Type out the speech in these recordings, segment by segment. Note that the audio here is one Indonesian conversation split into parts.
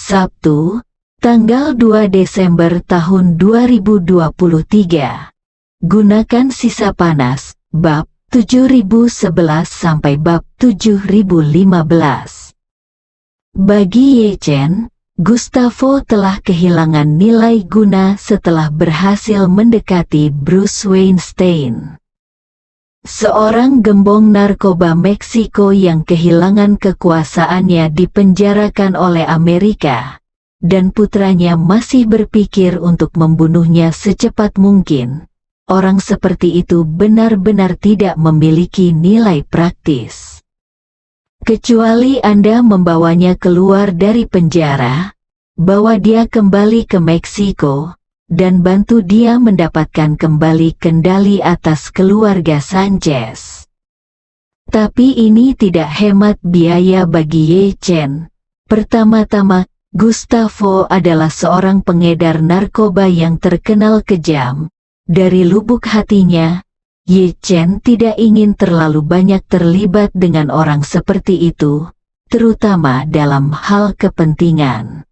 Sabtu, tanggal 2 Desember tahun 2023. Gunakan sisa panas, bab 7011 sampai bab 7015. Bagi Ye Chen, Gustavo telah kehilangan nilai guna setelah berhasil mendekati Bruce Weinstein, seorang gembong narkoba Meksiko yang kehilangan kekuasaannya dipenjarakan oleh Amerika, dan putranya masih berpikir untuk membunuhnya secepat mungkin. Orang seperti itu benar-benar tidak memiliki nilai praktis. Kecuali Anda membawanya keluar dari penjara, bawa dia kembali ke Meksiko, dan bantu dia mendapatkan kembali kendali atas keluarga Sanchez. Tapi ini tidak hemat biaya bagi Ye Chen. Pertama-tama, Gustavo adalah seorang pengedar narkoba yang terkenal kejam. Dari lubuk hatinya, Ye Chen tidak ingin terlalu banyak terlibat dengan orang seperti itu, terutama dalam hal kepentingan.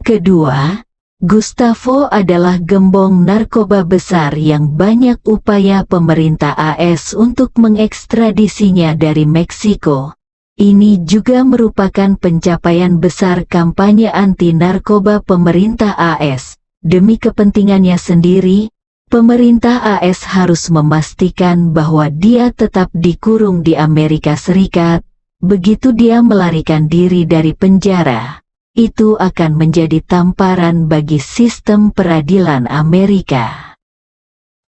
Kedua, Gustavo adalah gembong narkoba besar yang banyak upaya pemerintah AS untuk mengekstradisinya dari Meksiko. Ini juga merupakan pencapaian besar kampanye anti-narkoba pemerintah AS. Demi kepentingannya sendiri, pemerintah AS harus memastikan bahwa dia tetap dikurung di Amerika Serikat. Begitu dia melarikan diri dari penjara, itu akan menjadi tamparan bagi sistem peradilan Amerika.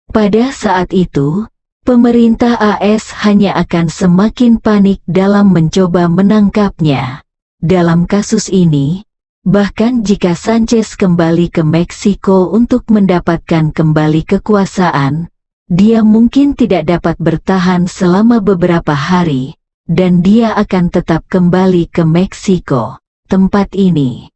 Pada saat itu, pemerintah AS hanya akan semakin panik dalam mencoba menangkapnya. Dalam kasus ini, bahkan jika Sanchez kembali ke Meksiko untuk mendapatkan kembali kekuasaan, dia mungkin tidak dapat bertahan selama beberapa hari, dan dia akan tetap kembali ke Meksiko, tempat ini.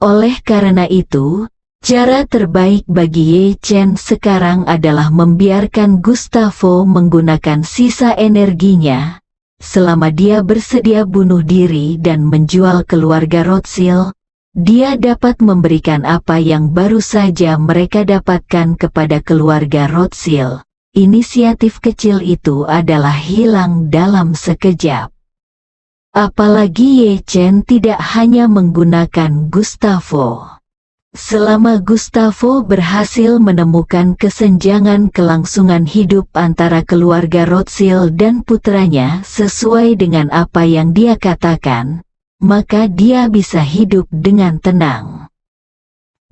Oleh karena itu, cara terbaik bagi Ye Chen sekarang adalah membiarkan Gustavo menggunakan sisa energinya. Selama dia bersedia bunuh diri dan menjual keluarga Rothschild, dia dapat memberikan apa yang baru saja mereka dapatkan kepada keluarga Rothschild. Inisiatif kecil itu adalah hilang dalam sekejap. Apalagi Ye Chen tidak hanya menggunakan Gustavo. Selama Gustavo berhasil menemukan kesenjangan kelangsungan hidup antara keluarga Rothschild dan putranya sesuai dengan apa yang dia katakan, maka dia bisa hidup dengan tenang.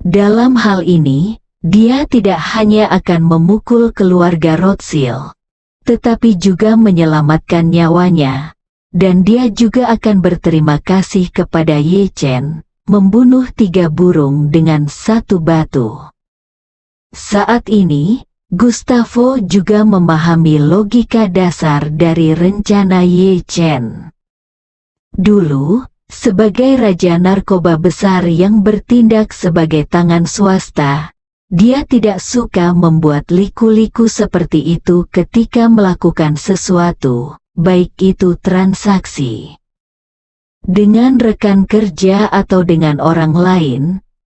Dalam hal ini, dia tidak hanya akan memukul keluarga Rothschild, tetapi juga menyelamatkan nyawanya, dan dia juga akan berterima kasih kepada Ye Chen, membunuh 3 burung dengan 1 batu. Saat ini, Gustavo juga memahami logika dasar dari rencana Ye Chen. Dulu, sebagai raja narkoba besar yang bertindak sebagai tangan swasta, dia tidak suka membuat liku-liku seperti itu ketika melakukan sesuatu, baik itu transaksi dengan rekan kerja atau dengan orang lain,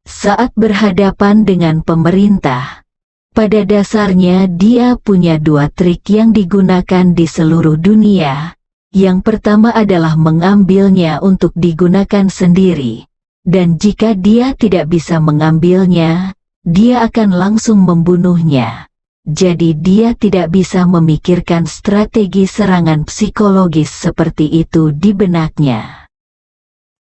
saat berhadapan dengan pemerintah. Pada dasarnya dia punya 2 trik yang digunakan di seluruh dunia. Yang pertama adalah mengambilnya untuk digunakan sendiri, dan jika dia tidak bisa mengambilnya, dia akan langsung membunuhnya. Jadi dia tidak bisa memikirkan strategi serangan psikologis seperti itu di benaknya.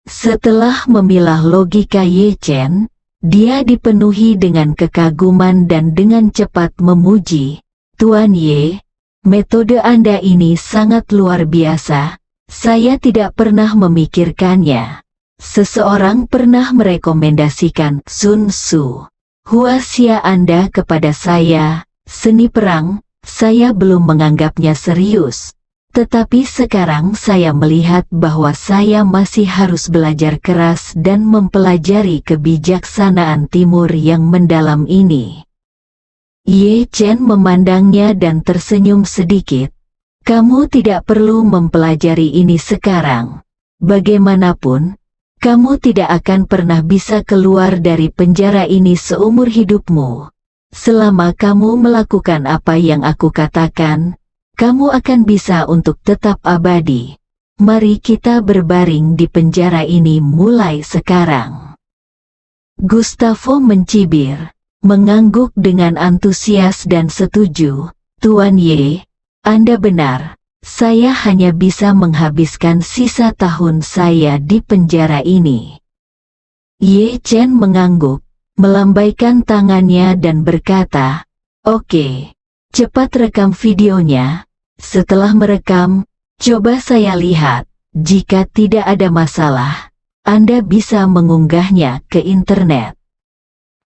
Setelah memilah logika Ye Chen, dia dipenuhi dengan kekaguman dan dengan cepat memuji, "Tuan Ye, metode Anda ini sangat luar biasa, saya tidak pernah memikirkannya." Seseorang pernah merekomendasikan Sun Tzu, "Huasia Anda kepada saya, seni perang." Saya belum menganggapnya serius. Tetapi sekarang saya melihat bahwa saya masih harus belajar keras dan mempelajari kebijaksanaan timur yang mendalam ini. Ye Chen memandangnya dan tersenyum sedikit. "Kamu tidak perlu mempelajari ini sekarang. Bagaimanapun, Kamu tidak akan pernah bisa keluar dari penjara ini seumur hidupmu. Selama kamu melakukan apa yang aku katakan, kamu akan bisa untuk tetap abadi. Mari kita berbaring di penjara ini mulai sekarang." Gustavo mencibir, mengangguk dengan antusias dan setuju. "Tuan Ye, Anda benar. Saya hanya bisa menghabiskan sisa tahun saya di penjara ini." Ye Chen mengangguk, melambaikan tangannya dan berkata, "Oke, cepat rekam videonya. Setelah merekam, coba saya lihat. Jika tidak ada masalah, Anda bisa mengunggahnya ke internet."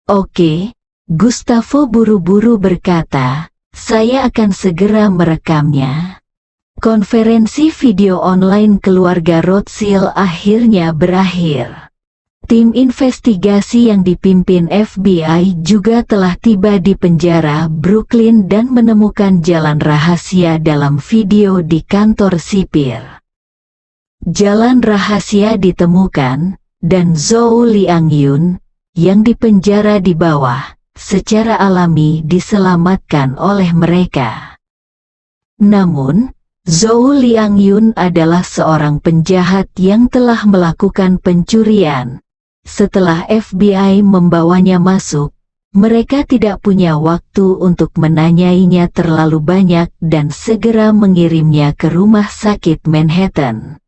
"Oke," Gustavo buru-buru berkata, "saya akan segera merekamnya." Konferensi video online keluarga Rothschild akhirnya berakhir. Tim investigasi yang dipimpin FBI juga telah tiba di penjara Brooklyn dan menemukan jalan rahasia dalam video di kantor sipir. Jalan rahasia ditemukan, dan Zhou Liangyun, yang dipenjara di bawah, secara alami diselamatkan oleh mereka. Namun, Zhou Liangyun adalah seorang penjahat yang telah melakukan pencurian. Setelah FBI membawanya masuk, mereka tidak punya waktu untuk menanyainya terlalu banyak dan segera mengirimnya ke rumah sakit Manhattan.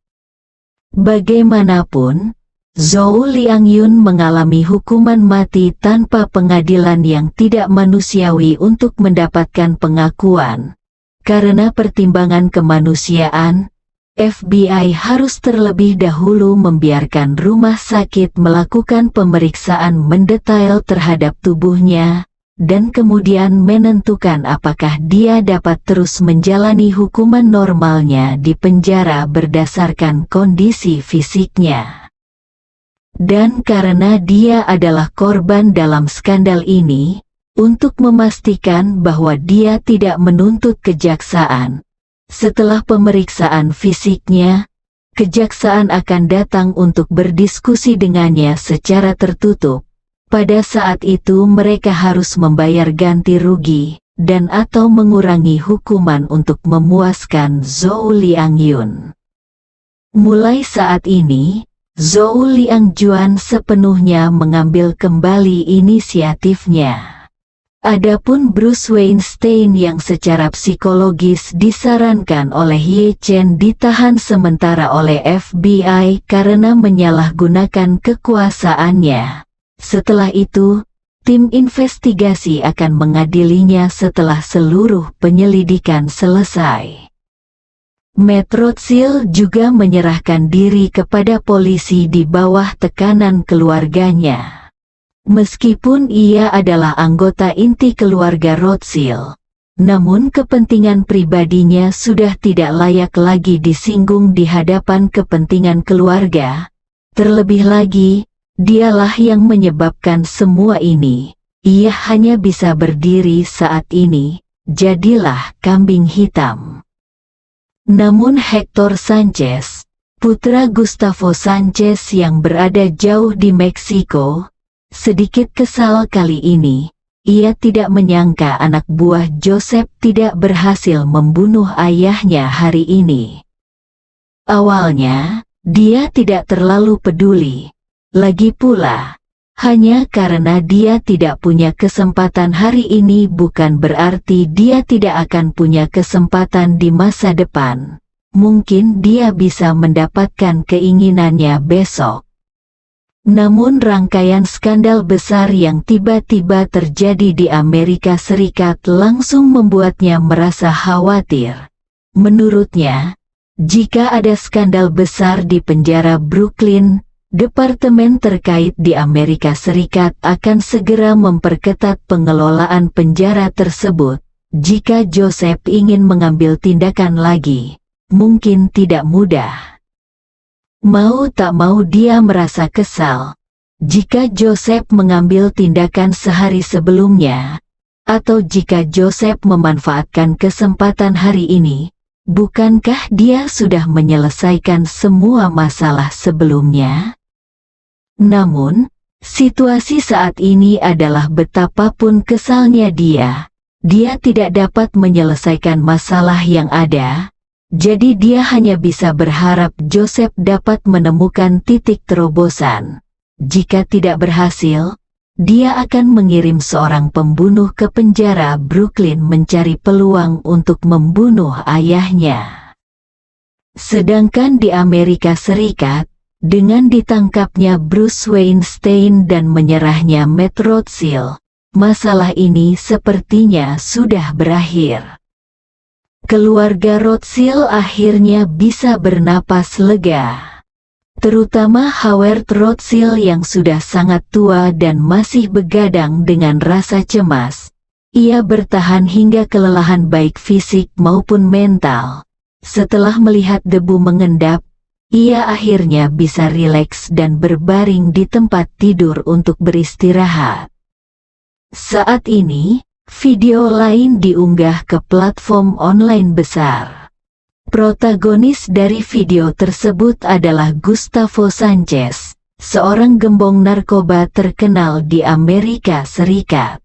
Bagaimanapun, Zhou Liangyun mengalami hukuman mati tanpa pengadilan yang tidak manusiawi untuk mendapatkan pengakuan. Karena pertimbangan kemanusiaan, FBI harus terlebih dahulu membiarkan rumah sakit melakukan pemeriksaan mendetail terhadap tubuhnya, dan kemudian menentukan apakah dia dapat terus menjalani hukuman normalnya di penjara berdasarkan kondisi fisiknya. Dan karena dia adalah korban dalam skandal ini, untuk memastikan bahwa dia tidak menuntut kejaksaan, setelah pemeriksaan fisiknya, kejaksaan akan datang untuk berdiskusi dengannya secara tertutup. Pada saat itu mereka harus membayar ganti rugi, dan atau mengurangi hukuman untuk memuaskan Zhou Liangyun. Mulai saat ini, Zhou Liangyun sepenuhnya mengambil kembali inisiatifnya. Adapun Bruce Weinstein yang secara psikologis disarankan oleh Ye Chen ditahan sementara oleh FBI karena menyalahgunakan kekuasaannya. Setelah itu, tim investigasi akan mengadilinya setelah seluruh penyelidikan selesai. Matt Rothschild juga menyerahkan diri kepada polisi di bawah tekanan keluarganya. Meskipun ia adalah anggota inti keluarga Rothschild, namun kepentingan pribadinya sudah tidak layak lagi disinggung di hadapan kepentingan keluarga. Terlebih lagi, dialah yang menyebabkan semua ini. Ia hanya bisa berdiri saat ini, jadilah kambing hitam. Namun Hector Sanchez, putra Gustavo Sanchez yang berada jauh di Meksiko, sedikit kesal kali ini. Ia tidak menyangka anak buah Joseph tidak berhasil membunuh ayahnya hari ini. Awalnya, dia tidak terlalu peduli. Lagi pula, hanya karena dia tidak punya kesempatan hari ini bukan berarti dia tidak akan punya kesempatan di masa depan. Mungkin dia bisa mendapatkan keinginannya besok. Namun rangkaian skandal besar yang tiba-tiba terjadi di Amerika Serikat langsung membuatnya merasa khawatir. Menurutnya, jika ada skandal besar di penjara Brooklyn, departemen terkait di Amerika Serikat akan segera memperketat pengelolaan penjara tersebut. Jika Joseph ingin mengambil tindakan lagi, mungkin tidak mudah. Mau tak mau dia merasa kesal. Jika Joseph mengambil tindakan sehari sebelumnya, atau jika Joseph memanfaatkan kesempatan hari ini, bukankah dia sudah menyelesaikan semua masalah sebelumnya? Namun, situasi saat ini adalah betapapun kesalnya dia tidak dapat menyelesaikan masalah yang ada. Jadi dia hanya bisa berharap Joseph dapat menemukan titik terobosan. Jika tidak berhasil, dia akan mengirim seorang pembunuh ke penjara Brooklyn mencari peluang untuk membunuh ayahnya. Sedangkan di Amerika Serikat, dengan ditangkapnya Bruce Weinstein dan menyerahnya Matt Rothschild, masalah ini sepertinya sudah berakhir. Keluarga Rothschild akhirnya bisa bernapas lega. Terutama Howard Rothschild yang sudah sangat tua dan masih begadang dengan rasa cemas. Ia bertahan hingga kelelahan baik fisik maupun mental. Setelah melihat debu mengendap, ia akhirnya bisa rileks dan berbaring di tempat tidur untuk beristirahat. Saat ini, video lain diunggah ke platform online besar. Protagonis dari video tersebut adalah Gustavo Sanchez, seorang gembong narkoba terkenal di Amerika Serikat.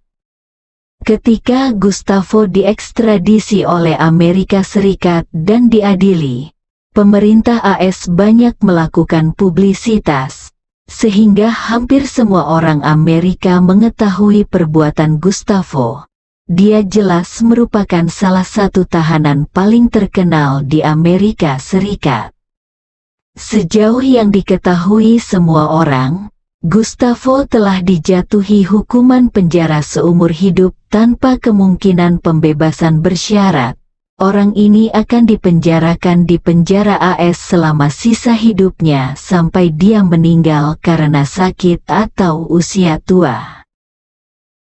Ketika Gustavo diekstradisi oleh Amerika Serikat dan diadili, pemerintah AS banyak melakukan publisitas, sehingga hampir semua orang Amerika mengetahui perbuatan Gustavo. Dia jelas merupakan salah satu tahanan paling terkenal di Amerika Serikat. Sejauh yang diketahui semua orang, Gustavo telah dijatuhi hukuman penjara seumur hidup tanpa kemungkinan pembebasan bersyarat. Orang ini akan dipenjarakan di penjara AS selama sisa hidupnya sampai dia meninggal karena sakit atau usia tua.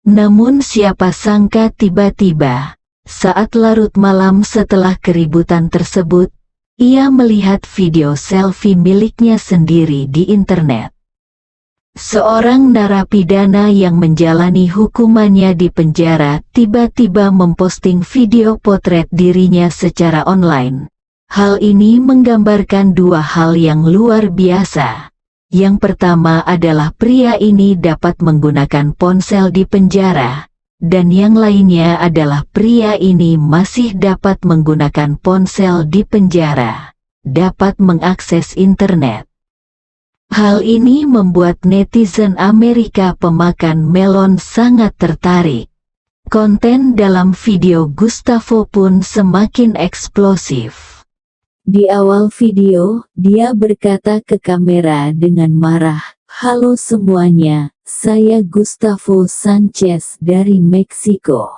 Namun siapa sangka tiba-tiba, saat larut malam setelah keributan tersebut, ia melihat video selfie miliknya sendiri di internet. Seorang narapidana yang menjalani hukumannya di penjara tiba-tiba memposting video potret dirinya secara online. Hal ini menggambarkan dua hal yang luar biasa. Yang pertama adalah pria ini dapat menggunakan ponsel di penjara, dan yang lainnya adalah pria ini masih dapat menggunakan ponsel di penjara, dapat mengakses internet. Hal ini membuat netizen Amerika pemakan melon sangat tertarik. Konten dalam video Gustavo pun semakin eksplosif. Di awal video, dia berkata ke kamera dengan marah, "Halo semuanya, saya Gustavo Sanchez dari Meksiko.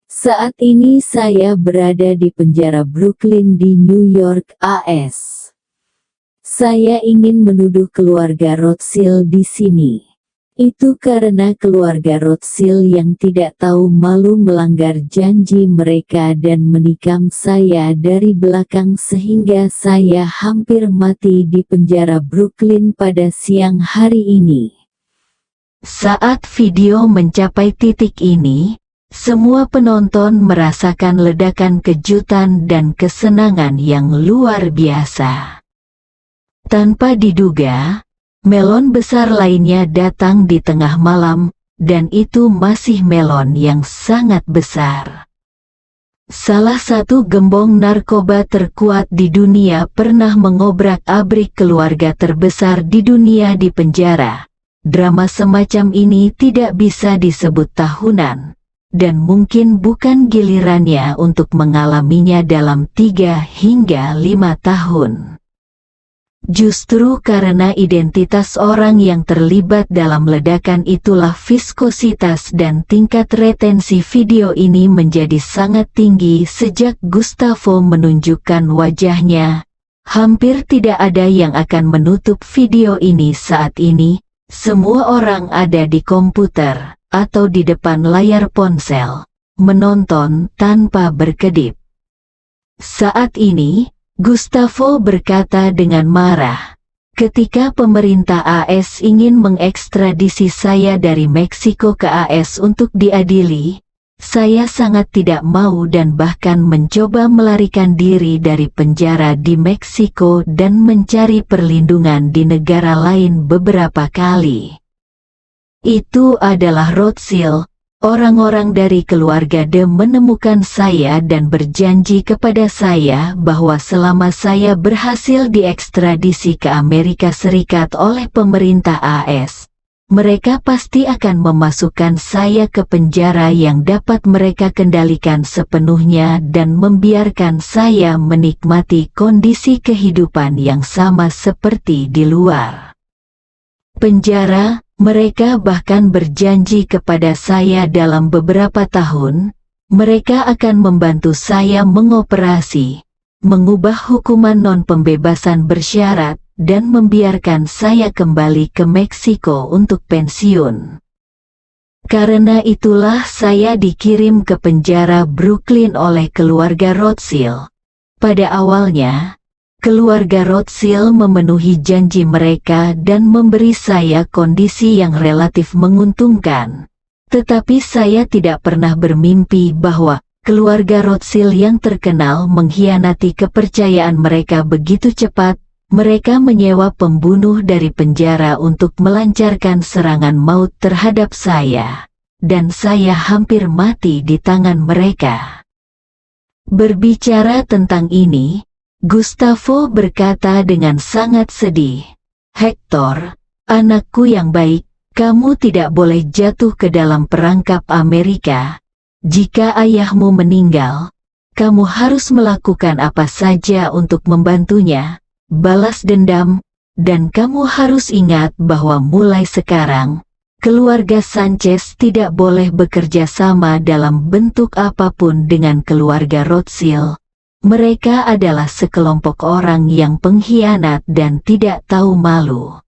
Saat ini saya berada di penjara Brooklyn di New York, AS. Saya ingin menuduh keluarga Rothschild di sini. Itu karena keluarga Rothschild yang tidak tahu malu melanggar janji mereka dan menikam saya dari belakang sehingga saya hampir mati di penjara Brooklyn pada siang hari ini." Saat video mencapai titik ini, semua penonton merasakan ledakan kejutan dan kesenangan yang luar biasa. Tanpa diduga, melon besar lainnya datang di tengah malam, dan itu masih melon yang sangat besar. Salah satu gembong narkoba terkuat di dunia pernah mengobrak-abrik keluarga terbesar di dunia di penjara. Drama semacam ini tidak bisa disebut tahunan, dan mungkin bukan gilirannya untuk mengalaminya dalam 3 hingga 5 tahun. Justru karena identitas orang yang terlibat dalam ledakan itulah viskositas dan tingkat retensi video ini menjadi sangat tinggi sejak Gustavo menunjukkan wajahnya. Hampir tidak ada yang akan menutup video ini saat ini. Semua orang ada di komputer atau di depan layar ponsel, menonton tanpa berkedip. Saat ini, Gustavo berkata dengan marah, "Ketika pemerintah AS ingin mengekstradisi saya dari Meksiko ke AS untuk diadili, Saya sangat tidak mau dan bahkan mencoba melarikan diri dari penjara di Meksiko dan mencari perlindungan di negara lain beberapa kali. Itu adalah Rothschild. Orang-orang dari keluarga De menemukan saya dan berjanji kepada saya bahwa selama saya berhasil diekstradisi ke Amerika Serikat oleh pemerintah AS, mereka pasti akan memasukkan saya ke penjara yang dapat mereka kendalikan sepenuhnya dan membiarkan saya menikmati kondisi kehidupan yang sama seperti di luar penjara. Mereka bahkan berjanji kepada saya dalam beberapa tahun, mereka akan membantu saya mengoperasi, mengubah hukuman non-pembebasan bersyarat, dan membiarkan saya kembali ke Meksiko untuk pensiun. Karena itulah saya dikirim ke penjara Brooklyn oleh keluarga Rothschild. Pada awalnya, keluarga Rothschild memenuhi janji mereka dan memberi saya kondisi yang relatif menguntungkan. Tetapi saya tidak pernah bermimpi bahwa keluarga Rothschild yang terkenal mengkhianati kepercayaan mereka begitu cepat. Mereka menyewa pembunuh dari penjara untuk melancarkan serangan maut terhadap saya, dan saya hampir mati di tangan mereka. Berbicara tentang ini, Gustavo berkata dengan sangat sedih, "Hector, anakku yang baik, kamu tidak boleh jatuh ke dalam perangkap Amerika. Jika ayahmu meninggal, kamu harus melakukan apa saja untuk membantunya, balas dendam, dan kamu harus ingat bahwa mulai sekarang, keluarga Sanchez tidak boleh bekerja sama dalam bentuk apapun dengan keluarga Rothschild. Mereka adalah sekelompok orang yang pengkhianat dan tidak tahu malu."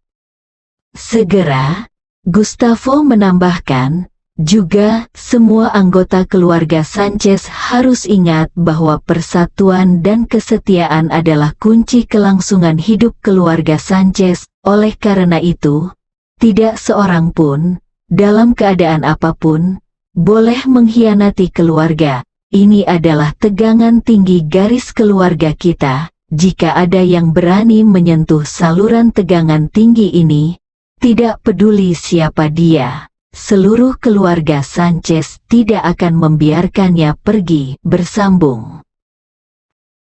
Segera, Gustavo menambahkan, juga, semua anggota keluarga Sanchez harus ingat bahwa persatuan dan kesetiaan adalah kunci kelangsungan hidup keluarga Sanchez. Oleh karena itu, tidak seorang pun, dalam keadaan apapun, boleh mengkhianati keluarga. Ini adalah tegangan tinggi garis keluarga kita. Jika ada yang berani menyentuh saluran tegangan tinggi ini, tidak peduli siapa dia, seluruh keluarga Sanchez tidak akan membiarkannya pergi. Bersambung.